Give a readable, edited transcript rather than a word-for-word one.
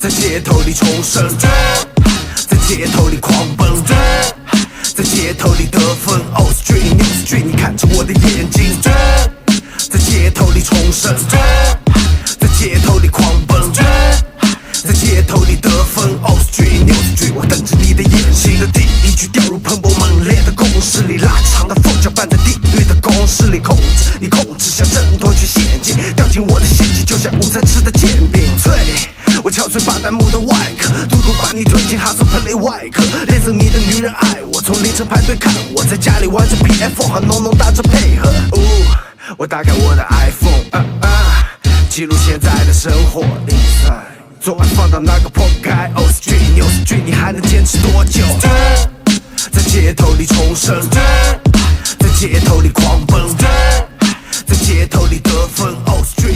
在街头里重生，在街头里狂奔，在街头里得分。Oh street new street， 你看着我的眼睛，在街头里重生，在街头里狂奔，在街头里得分。Oh street new street， 我瞪着你的眼睛的第一句掉入喷薄猛烈的公式里，拉长的凤角般的地狱的公式里，控制你控制像挣脱去陷阱，掉进我的陷阱就像午餐吃的煎饼。我敲碎巴旦木的外壳，突突把你推进哈斯喷雷外壳，恋上你的女人爱我，从凌晨排队看我在家里玩着 PS4 和浓浓打着配合。我打开我的 iPhone，记录现在的生活。昨晚放到那个破盖 ，Oh street new street， 你还能坚持多久？在街头里重生，在街头里狂奔，在街头里得分。Oh street。